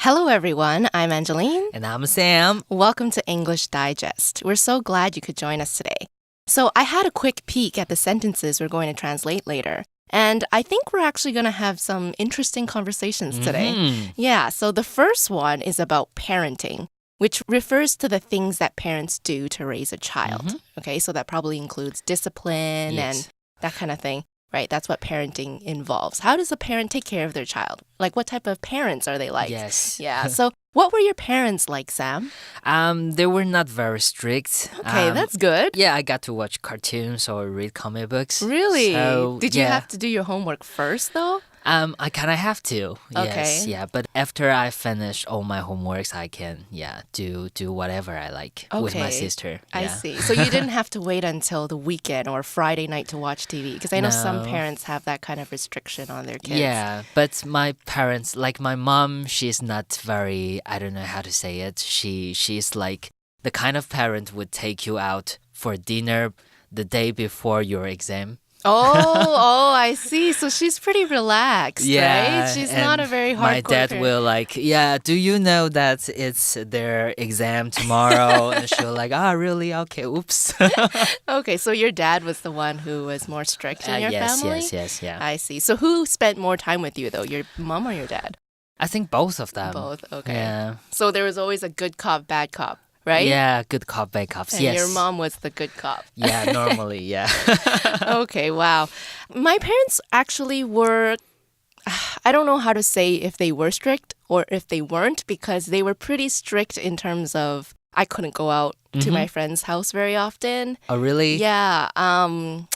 Hello everyone, I'm Angeline. And I'm Sam. Welcome to English Digest. We're so glad you could join us today. So I had a quick peek at the sentences we're going to translate later. And I think we're actually going to have some interesting conversations today. Yeah, so the first one is about parenting, which refers to the things that parents do to raise a child. Okay, so that probably includes discipline and that kind of thing. Right, that's what parenting involves. How does a parent take care of their child? Like, what type of parents are they like? Yes. Yeah, so what were your parents like, Sam? They were not very strict. Okay, that's good. Yeah, I got to watch cartoons or read comic books. Really? So, Did you have to do your homework first, though? I kind of have to. Yes, Okay. yeah. But after I finish all my homeworks, I can, do whatever I like with my sister. I Yeah. see. So you didn't have to wait until the weekend or Friday night to watch TV? Because I know some parents have that kind of restriction on their kids. Yeah, but my parents, like my mom, she's not very, I don't know how to say it. She's like the kind of parent would take you out for dinner the day before your exam. I see. So she's pretty relaxed, Yeah, right? She's and not a very hardcore my dad parent. will do you know that it's their exam tomorrow? And she'll really? Okay, oops. Okay, so your dad was the one who was more strict in your family? Yes, yeah. I see. So who spent more time with you, though? Your mom or your dad? I think both of them. Both, okay. Yeah. So there was always a good cop, bad cop, right? Yeah, good cop, bad cops, And yes. your mom was the good cop. Yeah, normally, yeah. Okay, wow. My parents actually were, I don't know how to say if they were strict or if they weren't, because they were pretty strict in terms of I couldn't go out to my friend's house very often. Oh, really? Yeah,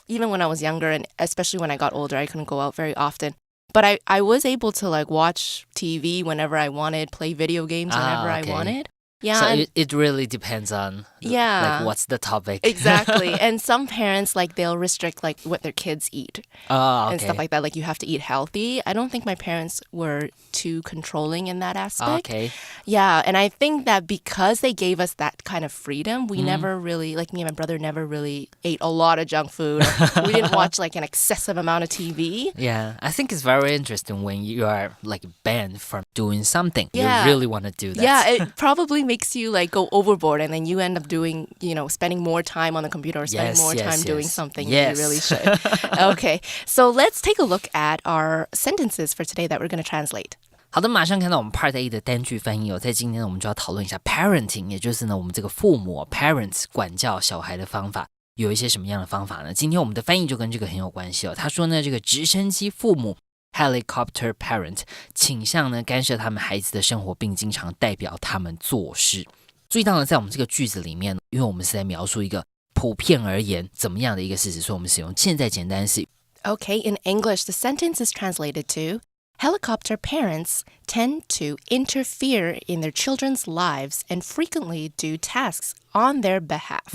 even when I was younger and especially when I got older, I couldn't go out very often. But I was able to watch TV whenever I wanted, play video games whenever I wanted. Yeah. So it really depends on what's the topic. Exactly. And some parents they'll restrict what their kids eat and stuff like that. Like you have to eat healthy. I don't think my parents were too controlling in that aspect. Okay. Yeah, and I think that because they gave us that kind of freedom, we never really, me and my brother never really ate a lot of junk food. We didn't watch an excessive amount of TV. Yeah, I think it's very interesting when you are banned from doing something. Yeah. You really want to do that. Yeah, it probably makes you go overboard and then you end up doing, spending more time on the computer or spending more time doing something that you really should. Okay, so let's take a look at our sentences for today that we're going to translate. 好的，马上看到我们 Part A 的单句翻译哦。在今天呢，我们就要讨论一下 parenting， 也就是呢我们这个父母 parents 管教小孩的方法，有一些什么样的方法呢？今天我们的翻译就跟这个很有关系哦。他说呢，这个直升机父母 helicopter parent 倾向呢干涉他们孩子的生活，并经常代表他们做事。注意到呢，在我们这个句子里面，因为我们是在描述一个普遍而言怎么样的一个事实，所以我们使用现在简单式。Okay, in English, the sentence is translated to Helicopter parents tend to interfere in their children's lives and frequently do tasks on their behalf.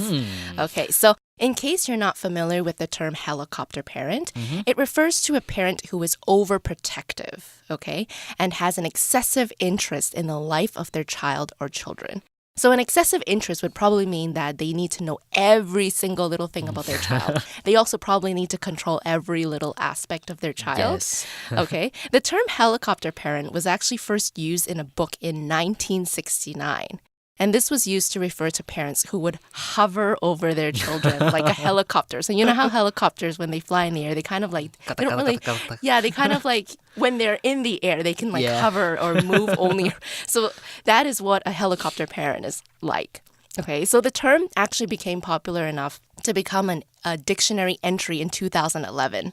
Okay, so in case you're not familiar with the term helicopter parent, it refers to a parent who is overprotective, okay, and has an excessive interest in the life of their child or children. So an excessive interest would probably mean that they need to know every single little thing about their child. They also probably need to control every little aspect of their child. Yes. Okay. The term helicopter parent was actually first used in a book in 1969. And this was used to refer to parents who would hover over their children like a helicopter. So you know how helicopters, when they fly in the air, they kind of they don't really, they kind of when they're in the air, they can hover or move only. So that is what a helicopter parent is like. Okay, so the term actually became popular enough to become a dictionary entry in 2011,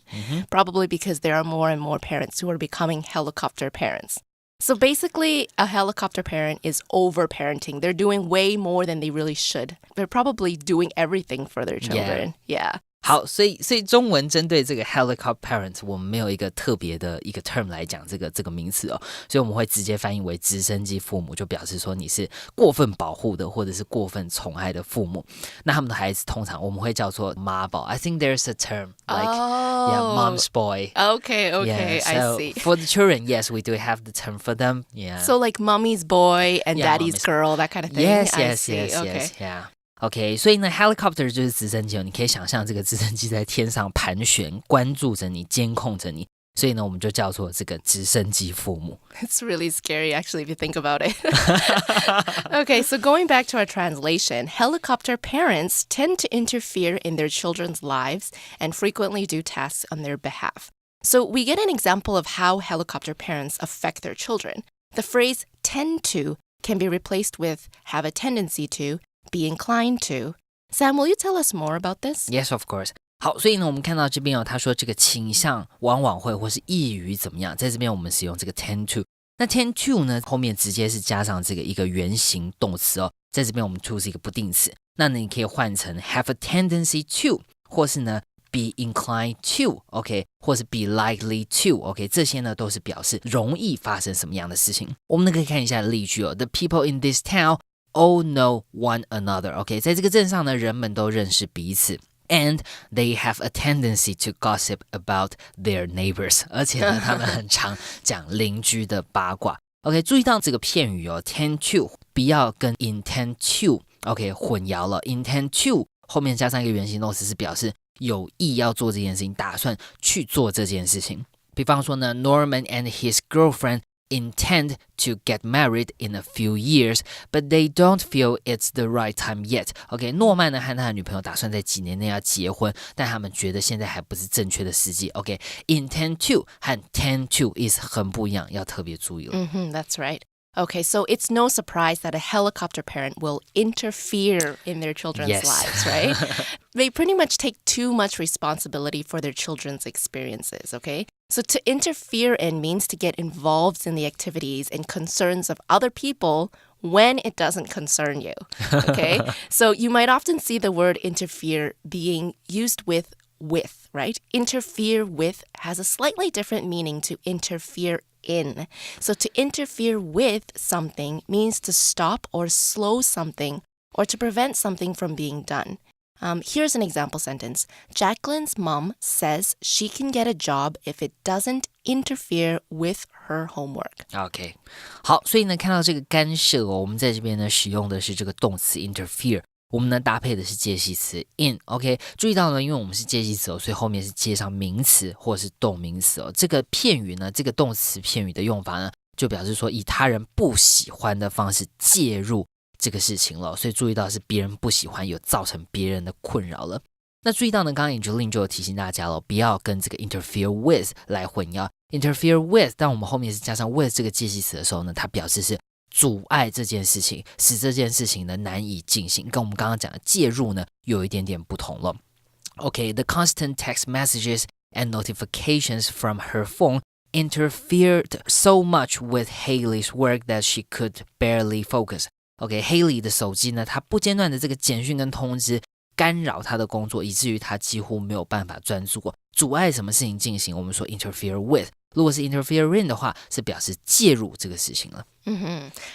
probably because there are more and more parents who are becoming helicopter parents. So basically, a helicopter parent is over-parenting. They're doing way more than they really should. They're probably doing everything for their children. Yeah. 好，所以中文针对这个 helicopter parent， 我们没有一个特别的一个 term 来讲这个名词哦，所以我们会直接翻译为直升机父母，就表示说你是过分保护的或者是过分宠爱的父母。那他们的孩子通常我们会叫做妈宝。I think there's a term mom's boy. Okay, Yeah, so I see. For the children, yes, we do have the term for them. Yeah. So like mommy's boy and Yeah, daddy's mommy's girl, that kind of thing. Yes, I yes, see. yes, Okay. yes, yeah.OK， 所以呢 helicopter 就是直升机哦，你可以想象这个直升机在天上盘旋，关注着你，监控着你，所以呢，我们就叫做这个直升机父母。It's really scary, actually, if you think about it. Okay, so going back to our translation, helicopter parents tend to interfere in their children's lives and frequently do tasks on their behalf. So we get an example of how helicopter parents affect their children. The phrase tend to can be replaced with have a tendency to, be inclined to. Sam, will you tell us more about this? Yes, of course. 好，所以呢，我们看到这边他说这个倾向往往会或是易于怎么样，在这边我们使用这个 tend to。那 tend to 呢，后面直接是加上这个一个原形动词哦，在这边我们 to 是一个不定词，那你可以换成 have a tendency to， 或是呢 be inclined to， OK， 或是 be likely to， OK， 这些呢都是表示容易发生什么样的事情。我们呢可以看一下例句哦 ，The people in this town all know one another， OK， 在这个镇上呢，人们都认识彼此。And they have a tendency to gossip about their neighbors. 而且呢，他们很常讲邻居的八卦。OK， 注意到这个片语哦 ，tend to 不要跟 intend to OK 混淆了。intend to 后面加上一个原形动词是表示有意要做这件事情，打算去做这件事情。比方说呢 ，Norman and his girlfriend intend to get married in a few years, but they don't feel it's the right time yet. OK， 诺曼呢和他的女朋友打算在几年内要结婚，但他们觉得现在还不是正确的时机。OK，intend to 和 tend to is 很不一样，要特别注意了。That's right. Okay, so it's no surprise that a helicopter parent will interfere in their children's lives, right? They pretty much take too much responsibility for their children's experiences, okay? So to interfere in means to get involved in the activities and concerns of other people when it doesn't concern you, okay? So you might often see the word interfere being used with, right? Interfere with has a slightly different meaning to interfere in. So to interfere with something means to stop or slow something or to prevent something from being done. Here's an example sentence. Jacqueline's mom says she can get a job if it doesn't interfere with her homework. OK， 好，所以呢，看到这个干涉哦，我们在这边呢使用的是这个动词 interfere。我们呢搭配的是介系词 in，OK， 注意到呢，因为我们是介系词哦，所以后面是接上名词或是动名词哦。这个片语呢，这个动词片语的用法呢，就表示说以他人不喜欢的方式介入这个事情了，所以注意到是别人不喜欢，有造成别人的困扰了。那注意到呢，刚刚 Angeline 就有提醒大家了，不要跟这个 interfere with 来混淆。interfere with， 当我们后面是加上 with 这个介系词的时候呢，它表示是阻碍这件事情，使这件事情呢难以进行，跟我们刚刚讲的介入呢有一点点不同了。Okay, the constant text messages and notifications from her phone interfered so much with Haley's work that she could barely focus. Okay, Haley 的手机呢，她不间断的这个简讯跟通知干扰她的工作，以至于她几乎没有办法专注，阻碍什么事情进行。我们说 interfere with， 如果是 interfere in 的话，是表示介入这个事情了。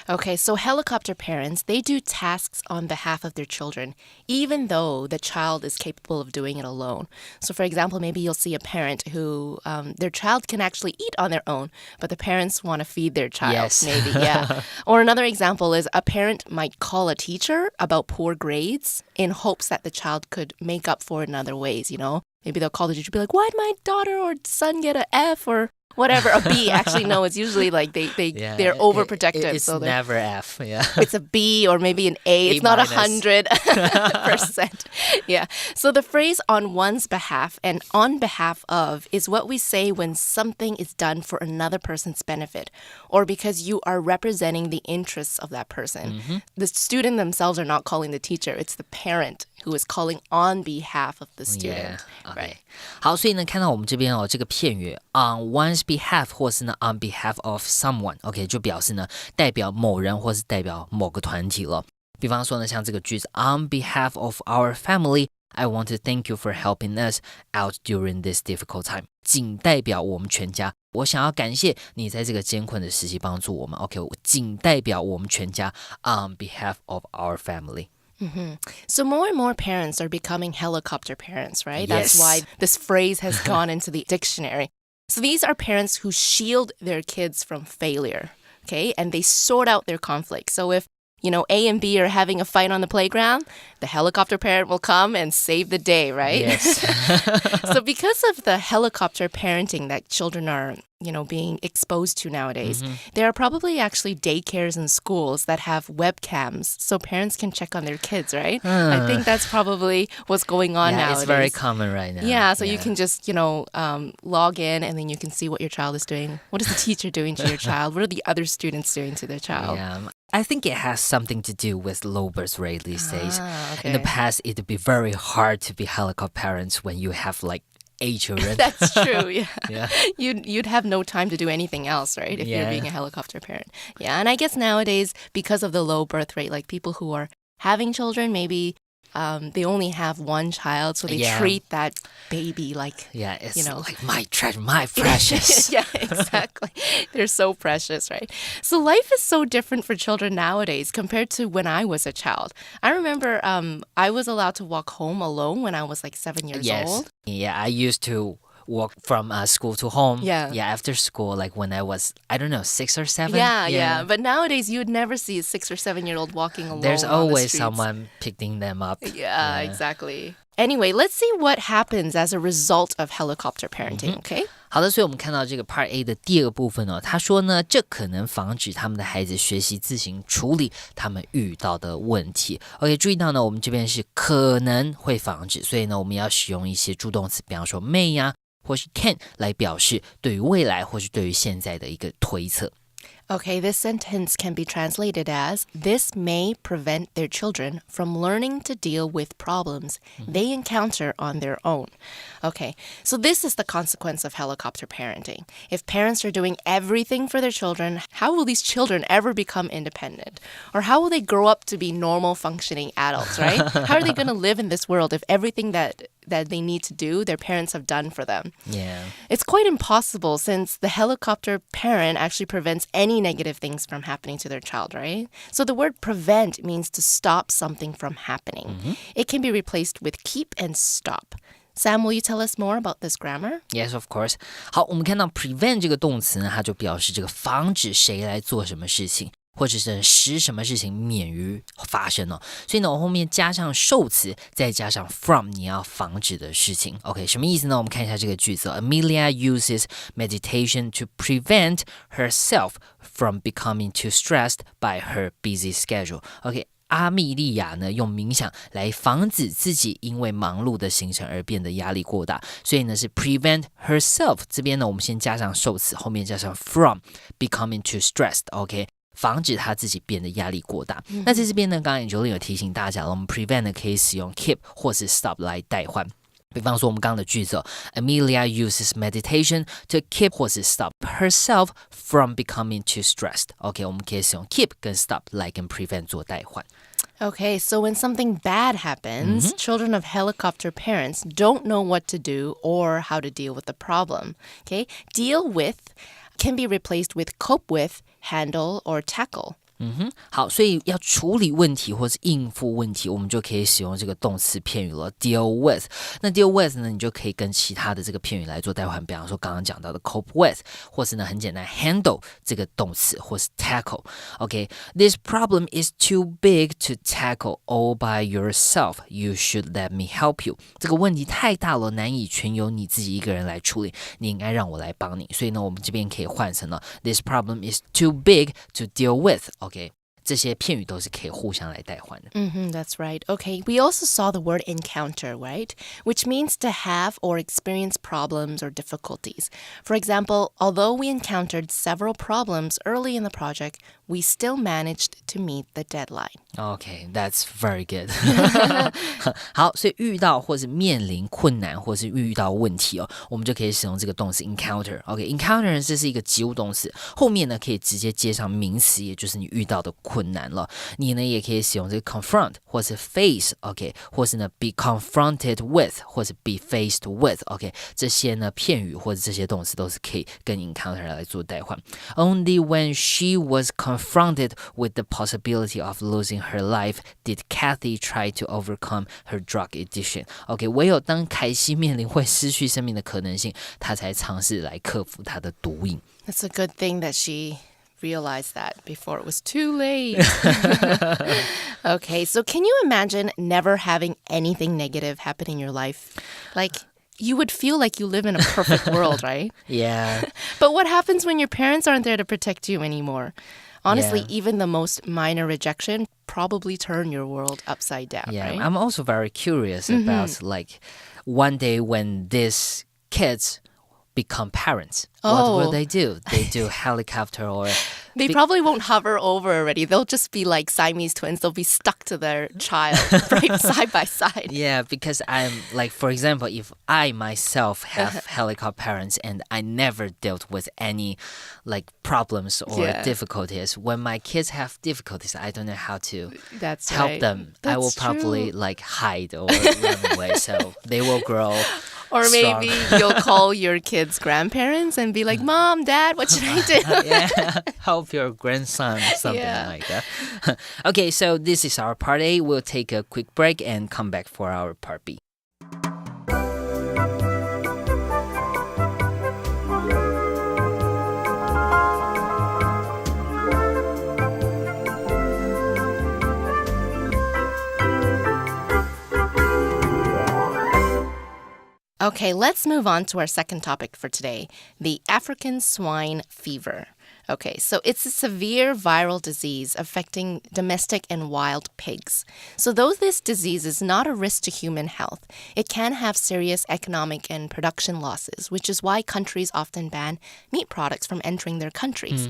Okay, so helicopter parents, they do tasks on behalf of their children, even though the child is capable of doing it alone. So for example, maybe you'll see a parent who, their child can actually eat on their own, but the parents want to feed their child, Yes. maybe, yeah. Or another example is a parent might call a teacher about poor grades in hopes that the child could make up for it in other ways, you know? Maybe they'll call the teacher and be like, why'd my daughter or son get an F or whatever, a B. Actually, no, it's usually like they're overprotective. It's never F, yeah. It's a B or maybe an A. It's not 100%. Yeah. So the phrase on one's behalf and on behalf of is what we say when something is done for another person's benefit or because you are representing the interests of that person. The student themselves are not calling the teacher. It's the parent who is calling on behalf of the student. Yeah, okay. Right. 好，所以呢，看到我们这边哦，这个片语 on one's behalf 或是呢 on behalf of someone，OK， 就表示呢代表某人或是代表某个团体了。比方说呢，像这个句子 on behalf of our family, I want to thank you for helping us out during this difficult time. 仅代表我们全家，我想要感谢你在这个艰困的时期帮助我们。OK， 仅代表我们全家 on behalf of our family.So more and more parents are becoming helicopter parents, right? Yes. That's why this phrase has gone into the dictionary. So these are parents who shield their kids from failure, okay? And they sort out their conflicts. So if A and B are having a fight on the playground, the helicopter parent will come and save the day, right? Yes. So because of the helicopter parenting that children are, being exposed to nowadays, there are probably actually daycares and schools that have webcams so parents can check on their kids, right? I think that's probably what's going on nowadays. It's very common right now. Yeah, so you can just, log in and then you can see what your child is doing. What is the teacher doing to your child? What are the other students doing to their child? Yeah. I think it has something to do with low birth rate these days. Okay. In the past, it would be very hard to be helicopter parents when you have like 8 children. That's true, yeah. Yeah. You'd have no time to do anything else, right, if you're being a helicopter parent. Yeah, and I guess nowadays, because of the low birth rate, like people who are having children, maybe they only have one child, so they treat that baby like, it's like my treasure, my precious. Yeah, exactly. They're so precious, right? So life is so different for children nowadays compared to when I was a child. I remember I was allowed to walk home alone when I was like 7 years old. Yeah, I used to walk from school to home. Yeah, after school, like when I was, I don't know, 6 or 7. Yeah. But nowadays, you would never see a 6 or 7-year-old walking alone. There's always on the someone picking them up. Yeah, exactly. Anyway, let's see what happens as a result of helicopter parenting, okay? 好的，所以我们看到这个 Part A 的第二个部分他说呢，这可能防止他们的孩子学习自行处理他们遇到的问题。OK， 注意到呢，我们这边是可能会防止，所以呢，我们要使用一些助动词，比方说 may 呀，或是 can 来表示对于未来或是对于现在的一个推测。Okay, this sentence can be translated as, this may prevent their children from learning to deal with problems they encounter on their own. Okay, so this is the consequence of helicopter parenting. If parents are doing everything for their children, how will these children ever become independent? Or how will they grow up to be normal functioning adults, right? How are they going to live in this world if everything that they need to do, their parents have done for them? Yeah. It's quite impossible since the helicopter parent actually prevents any negative things from happening to their child, right? So the word prevent means to stop something from happening. It can be replaced with keep and stop. Sam, will you tell us more about this grammar? Yes, of course. 好，我们看到 prevent 这个动词呢，它就表示这个防止谁来做什么事情。或者是使什么事情免于发生所以呢，我后面加上受词，再加上 from 你要防止的事情。OK， 什么意思呢？我们看一下这个句子Amelia uses meditation to prevent herself from becoming too stressed by her busy schedule. OK， 阿米莉亚呢用冥想来防止自己因为忙碌的行程而变得压力过大，所以呢是 prevent herself。这边呢我们先加上受词，后面加上 from becoming too stressed。OK。防止他自己变得压力过大。那在这边呢，刚刚 Angelina 有提醒大家了，我们 prevent 呢可以使用 keep 或是 stop 来代换。比方说我们刚刚的句子Amelia uses meditation to keep 或是 stop herself from becoming too stressed. OK， 我们可以使用 keep 跟 stop 来跟 prevent 做代换。Okay, so when something bad happens, children of helicopter parents don't know what to do or how to deal with the problem. Okay, deal with can be replaced with cope with, handle, or tackle. 好，所以要处理问题或是应付问题，我们就可以使用这个动词片语了 deal with。那 deal with 呢，你就可以跟其他的这个片语来做代换，比方说刚刚讲到的 cope with， 或是呢很简单 handle 这个动词，或是 tackle。OK， this problem is too big to tackle all by yourself. You should let me help you. 这个问题太大了，难以全由你自己一个人来处理，你应该让我来帮你。所以呢，我们这边可以换成了 this problem is too big to deal with。OK， 这些片语都是可以互相来代换的。That's right. Okay, we also saw the word encounter, right? Which means to have or experience problems or difficulties. For example, although we encountered several problems early in the project, we still managed to meet the deadline. Okay, that's very good. 好，所以遇到或是面临困难或是遇到问题我们就可以使用这个动词 encounter. OK，encounter 这是一个及物动词，后面呢可以直接接上名词，也就是你遇到的困难了。你呢也可以使用这个 confront 或是 face， OK， 或是呢 be confronted with 或是 be faced with， OK， 这些呢片语或者这些动词都是可以跟 encounter 来做代换。Only when she was confronted with the possibility of losing her life did Kathy try to overcome her drug addiction. OK， 唯有当凯西面临会失去生命的可能性，她才尝试来克服她的毒瘾。That's a good thing that she realize that before it was too late. Okay, so can you imagine never having anything negative happen in your life? Like, you would feel like you live in a perfect world, right? Yeah. But what happens when your parents aren't there to protect you anymore? Honestly, Yeah. even the most minor rejection probably turn your world upside down, Yeah, right? I'm also very curious about like one day when these kids become parents. What will they do? They do helicopter or... They probably won't hover over already. They'll just be like Siamese twins. They'll be stuck to their child right side by side. Yeah, because I'm like, for example, if I myself have helicopter parents and I never dealt with any like problems or difficulties, when my kids have difficulties, I don't know how to help them. I will probably like hide or run away. So they will grow Or strong. maybe you'll call your kids' grandparents and be like, Mom, Dad, what should I do? Yeah, help your grandson, something like that. Okay, so this is our part A. We'll take a quick break and come back for our part B. Okay, let's move on to our second topic for today, the African swine fever. Okay, so it's a severe viral disease affecting domestic and wild pigs. So though this disease is not a risk to human health, it can have serious economic and production losses, which is why countries often ban meat products from entering their countries.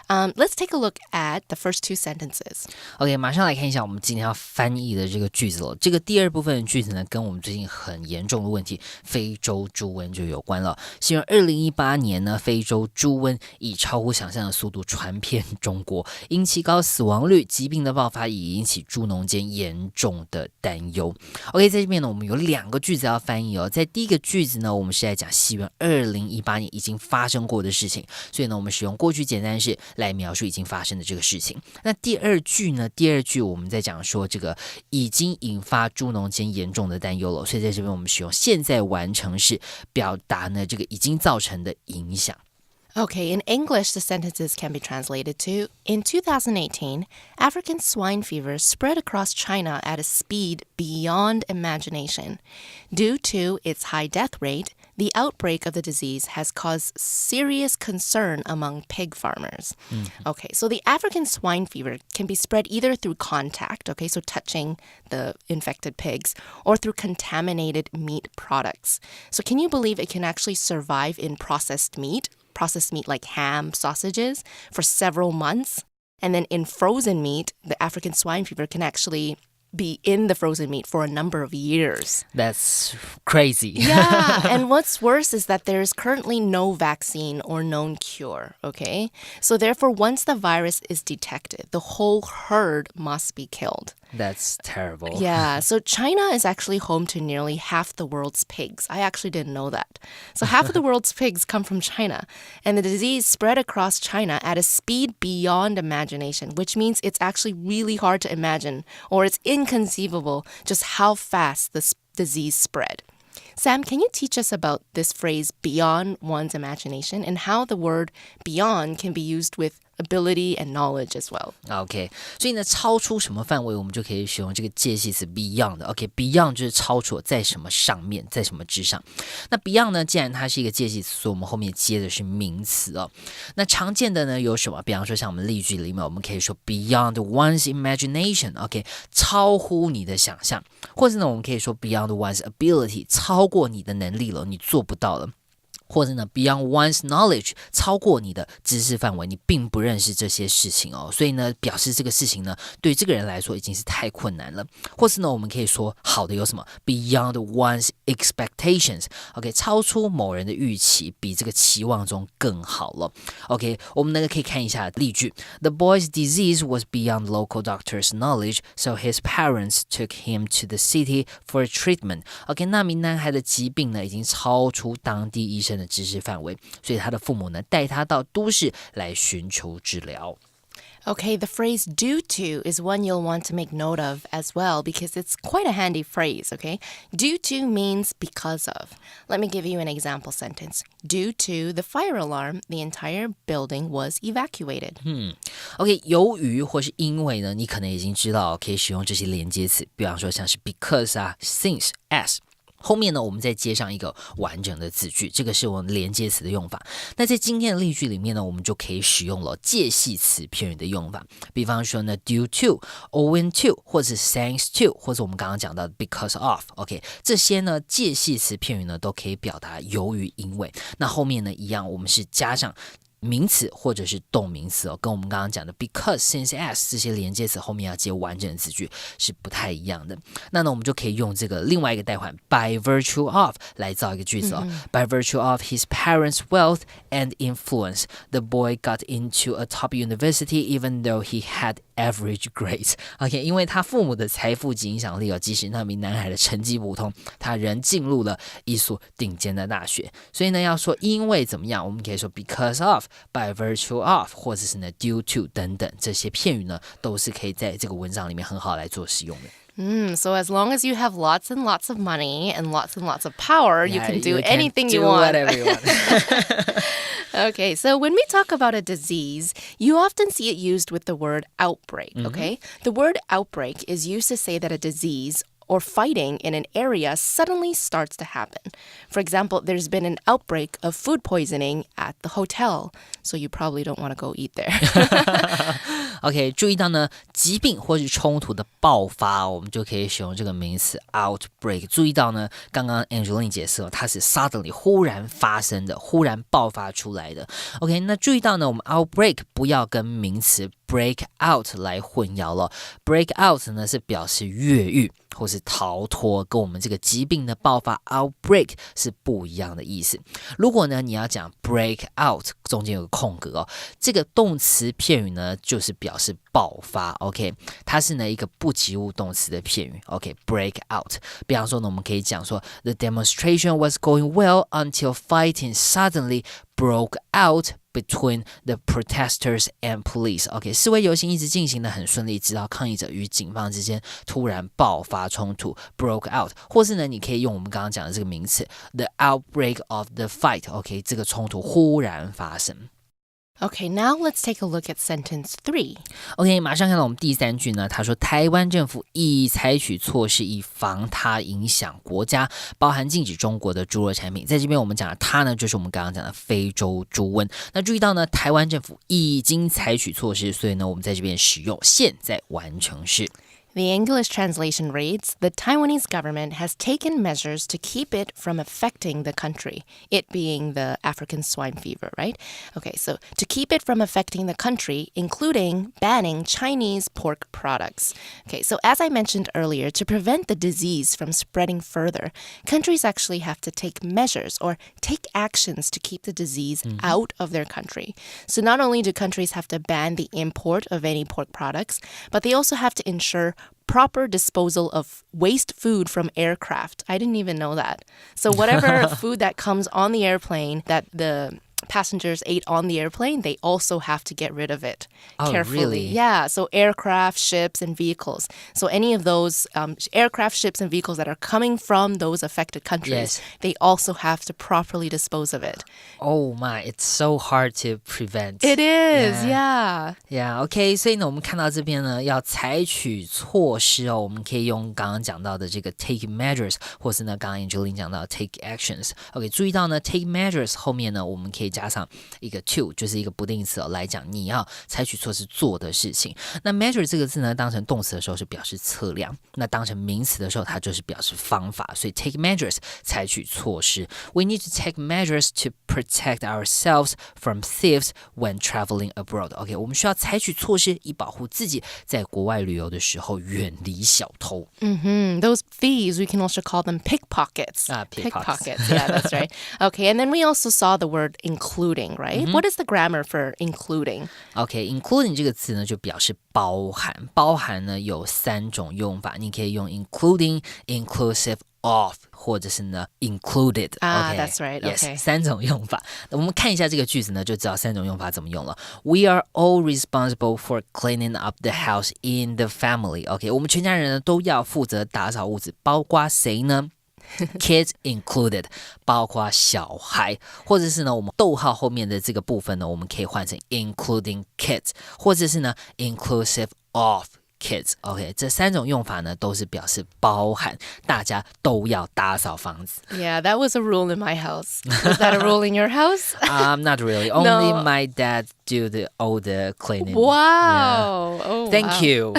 Let's take a look at the first two sentences. OK， 马上来看一下我们今天要翻译的这个句子了。这个第二部分的句子呢，跟我们最近很严重的问题非洲猪瘟就有关了。形容2018年呢，非洲猪瘟以超乎想象的速度传遍中国，因其高死亡率、疾病的爆发已引起猪农间严重的担忧。OK， 在这边呢，我们有两个句子要翻译哦。在第一个句子呢，我们是在讲西元2018年已经发生过的事情，所以呢，我们使用过去简单式来描述已经发生的这个事情。那第二句呢？第二句我们在讲说这个已经引发猪农间严重的担忧了，所以在这边我们使用现在完成式表达呢这个已经造成的影响。Okay, in English, the sentences can be translated to, in 2018, African swine fever spread across China at a speed beyond imagination. Due to its high death rate, the outbreak of the disease has caused serious concern among pig farmers. Okay, so the African swine fever can be spread either through contact, okay, so touching the infected pigs, or through contaminated meat products. So can you believe it can actually survive in processed meat like ham, sausages, for several months? And then in frozen meat, the African swine fever can actually be in the frozen meat for a number of years. That's crazy. Yeah, and what's worse is that there is currently no vaccine or known cure, okay? So therefore, once the virus is detected, the whole herd must be killed. That's terrible. Yeah, so China is actually home to nearly half the world's pigs. I actually didn't know that. So half of the world's pigs come from China, and the disease spread across China at a speed beyond imagination, which means it's actually really hard to imagine, or it's inconceivable just how fast this disease spread. Sam, can you teach us about this phrase beyond one's imagination and how the word beyond can be used with ability and knowledge as well? OK， 所以呢，超出什么范围，我们就可以使用这个介系词 beyond。OK，beyond 就是超出，在什么上面，在什么之上。那 beyond 呢，既然它是一个介系词，所以我们后面接的是名词哦。那常见的呢有什么？比方说像我们例句里面，我们可以说 beyond one's imagination。OK， 超乎你的想象，或者呢，我们可以说 beyond one's ability， 超过你的能力了，你做不到了。或者呢 beyond one's knowledge， 超过你的知识范围，你并不认识这些事情哦，所以呢表示这个事情呢对这个人来说已经是太困难了。或是呢我们可以说好的有什么 beyond one's expectations， OK， 超出某人的预期，比这个期望中更好了。 OK， 我们呢可以看一下例句。 The boy's disease was beyond local doctor's knowledge, so his parents took him to the city for treatment. OK， 那名男孩的疾病呢已经超出当地医生的知识范围，所以他的父母呢带他到都市来寻求治疗。Okay, the phrase due to is one you'll want to make note of as well because it's quite a handy phrase, okay? Due to means because of. Let me give you an example sentence. Due to the fire alarm, the entire building was evacuated. OK, 由于或是因为呢，你可能已经知道可以使用这些连接词，比方说像是 because 啊 since as。后面呢，我们再接上一个完整的字句，这个是我们连接词的用法。那在今天的例句里面呢，我们就可以使用了介系词片语的用法，比方说呢 due to、owing to， 或者是 thanks to， 或者我们刚刚讲到的 because of。OK， 这些呢介系词片语呢都可以表达由于因为。那后面呢一样，我们是加上名词或者是动名词跟我们刚刚讲的 because, since, as 这些连接词后面要接完整的字句是不太一样的。那呢，我们就可以用这个另外一个代换 by virtue of 来造一个句子By virtue of his parents' wealth and influence, the boy got into a top university even though he had average grades. OK， 因为他父母的财富及影响力即使那名男孩的成绩普通，他仍进入了一所顶尖的大学。所以呢，要说因为怎么样，我们可以说 because of、by virtue of， 或者是呢 due to 等等，这些片语呢都是可以在这个文章里面很好来做使用的。So as long as you have lots and lots of money and lots of power, you can do anything you want. Whatever you want. Okay, so when we talk about a disease, you often see it used with the word outbreak, okay? The word outbreak is used to say that a disease or fighting in an area suddenly starts to happen. For example, there's been an outbreak of food poisoning at the hotel, so you probably don't want to go eat there. OK， 注意到呢，疾病或是冲突的爆发，我们就可以使用这个名词 outbreak。注意到呢，刚刚 Angeline 解释它是 suddenly 忽然发生的，忽然爆发出来的。OK， 那注意到呢，我们 outbreak 不要跟名词break out 来混淆了。break out 呢是表示越狱或是逃脱，跟我们这个疾病的爆发 outbreak 是不一样的意思。如果呢你要讲 break out， 中间有个空格这个动词片语呢就是表示爆发 ，OK， 它是呢一个不及物动词的片语 ，OK，break out。比方说呢，我们可以讲说 The demonstration was going well until fighting suddenly broke out between the protesters and police. OK， 示威游行一直进行的很顺利，直到抗议者与警方之间突然爆发冲突 broke out。或是呢，你可以用我们刚刚讲的这个名词 the outbreak of the fight. OK， 这个冲突忽然发生。Okay, now let's take a look at sentence 3. OK， 马上看到我们第三句呢，他说台湾政府已采取措施以防它影响国家，包含禁止中国的猪肉产品。在这边我们讲的它呢，就是我们刚刚讲的非洲猪瘟。那注意到呢，台湾政府已经采取措施，所以呢，我们在这边使用现在完成式。The English translation reads, the Taiwanese government has taken measures to keep it from affecting the country, it being the African swine fever, right? Okay, so to keep it from affecting the country, including banning Chinese pork products. Okay, so as I mentioned earlier, to prevent the disease from spreading further, countries actually have to take measures or take actions to keep the disease out of their country. So not only do countries have to ban the import of any pork products, but they also have to ensure proper disposal of waste food from aircraft. I didn't even know that. So whatever food that comes on the airplane that the passengers ate on the airplane, they also have to get rid of it carefully. Really? Yeah, so aircraft, ships, and vehicles. So any of those aircraft, ships, and vehicles that are coming from those affected countries, they also have to properly dispose of it. Oh my, it's so hard to prevent. It is, yeah. Yeah, OK， 所以呢，我们看到这边呢，要采取措施我们可以用刚刚讲到的这个 take measures， 或是呢，刚刚 Angeline 讲到的 take actions。OK， 注意到呢 take measures 后面呢，我们可以加上一个 to， 就是一个不定词来讲你要采取措施做的事情。那 measure 这个字呢，当成动词的时候是表示测量，那当成名词的时候它就是表示方法。所以 take measures 采取措施。We need to take measures to protect ourselves from thieves when traveling abroad. OK， 我们需要采取措施以保护自己在国外旅游的时候远离小偷。Those thieves, we can also call them pickpockets. Pickpockets. Yeah, that's right. Okay, and then we also saw the word including, right? What is the grammar for including? OK, including 这个词呢，就表示包含。包含呢有3种用法，你可以用 including, inclusive, of 或者是呢 included. That's right. Yes, Okay. 3种用法。我们看一下这个句子呢，就知道3种用法怎么用了。We are all responsible for cleaning up the house in the family. OK, 我们全家人呢都要负责打扫屋子，包括谁呢？Kids included 包括小孩，或者是呢我们逗号后面的这个部分呢，我们可以换成 including kids， 或者是呢 inclusive of kids. OK, 这3种用法呢都是表示包含大家都要打扫房子。Yeah, that was a rule in my house. Was that a rule in your house? Not really. Only my dad do all the cleaning. Wow. Yeah. Oh, Thank wow. you.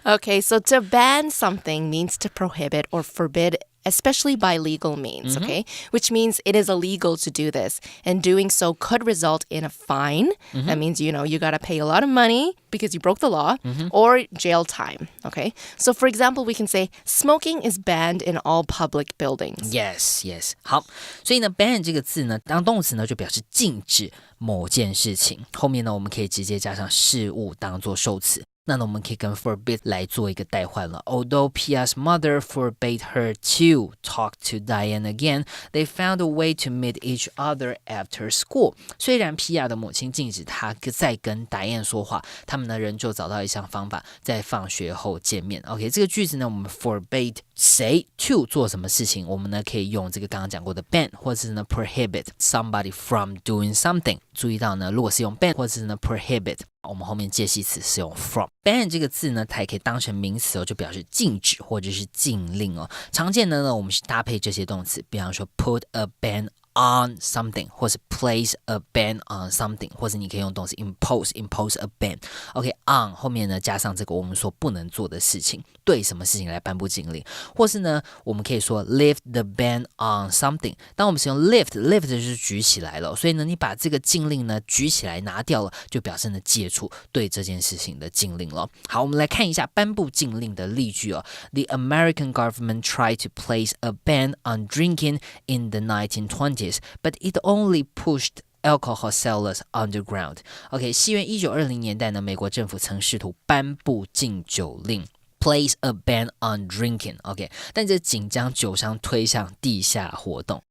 Okay, so to ban something means to prohibit or forbid, especially by legal means, okay? Which means it is illegal to do this. And doing so could result in a fine. That means, you got to pay a lot of money because you broke the law, or jail time, okay? So for example, we can say, smoking is banned in all public buildings. Yes, yes. 好，所以呢 ban 这个字呢，当动词呢就表示禁止某件事情，后面呢我们可以直接加上事物当做受词。那我们可以跟 forbid 来做一个代换了。Although Pia's mother forbade her to talk to Diane again, they found a way to meet each other after school. 虽然 Pia 的母亲禁止她再跟 Diane 说话，他们呢仍旧找到一项方法，在放学后见面。OK, 这个句子呢，我们 forbade 谁 to 做什么事情，我们呢可以用这个刚刚讲过的 ban， 或者是呢 prohibit somebody from doing something。注意到呢，如果是用 ban 或者是呢 prohibit，我们后面介系词是用 from。ban 这个字呢，它也可以当成名词就表示禁止或者是禁令哦。常见的呢，我们是搭配这些动词，比方说 put a ban on something， 或是 place a ban on something， 或者你可以用动词 impose a ban。 OK, on 后面呢加上这个我们说不能做的事情，对什么事情来颁布禁令，或是呢我们可以说 lift the ban on something。 当我们使用 lift 就是举起来了，所以呢你把这个禁令呢举起来拿掉了，就表示呢解除对这件事情的禁令了。好，我们来看一下颁布禁令的例句哦。The American government tried to place a ban on drinking in the 1920s, but it only pushed alcohol sellers underground. OK, 西元1920年代呢，美国政府曾试图颁布禁酒令。Place a ban on drinking. OK, 但这仅将酒商推向地下活动。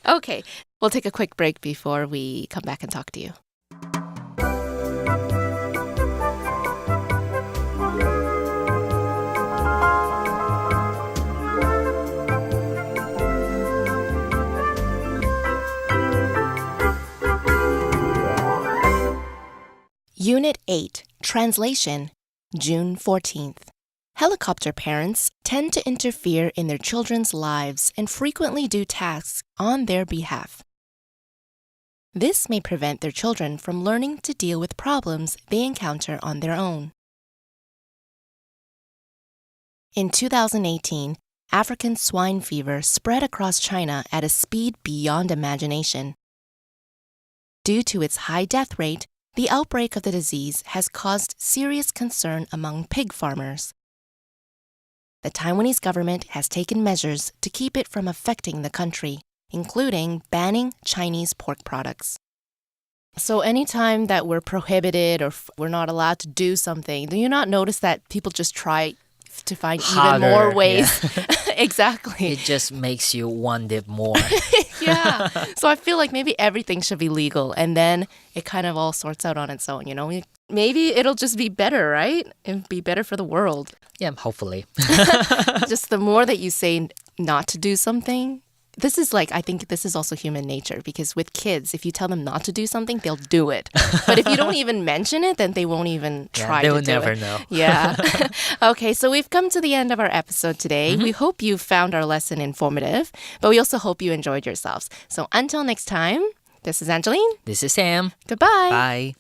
Okay, we'll take a quick break before we come back and talk to you. Unit 8, Translation, June 14th. Helicopter parents tend to interfere in their children's lives and frequently do tasks on their behalf. This may prevent their children from learning to deal with problems they encounter on their own. In 2018, African swine fever spread across China at a speed beyond imagination. Due to its high death rate, the outbreak of the disease has caused serious concern among pig farmers. The Taiwanese government has taken measures to keep it from affecting the country, including banning Chinese pork products. So anytime that we're prohibited or we're not allowed to do something, do you not notice that people just try to find even more ways? Yeah. Exactly. It just makes you want it more. Yeah. So I feel like maybe everything should be legal and then it kind of all sorts out on its own, Maybe it'll just be better, right? And be better for the world. Yeah, hopefully. Just the more that you say not to do something, I think this is also human nature, because with kids, if you tell them not to do something, they'll do it. But if you don't even mention it, then they won't even try to do it. They will never know. Yeah. Okay, so we've come to the end of our episode today. We hope you found our lesson informative, but we also hope you enjoyed yourselves. So until next time, this is Angeline. This is Sam. Goodbye. Bye.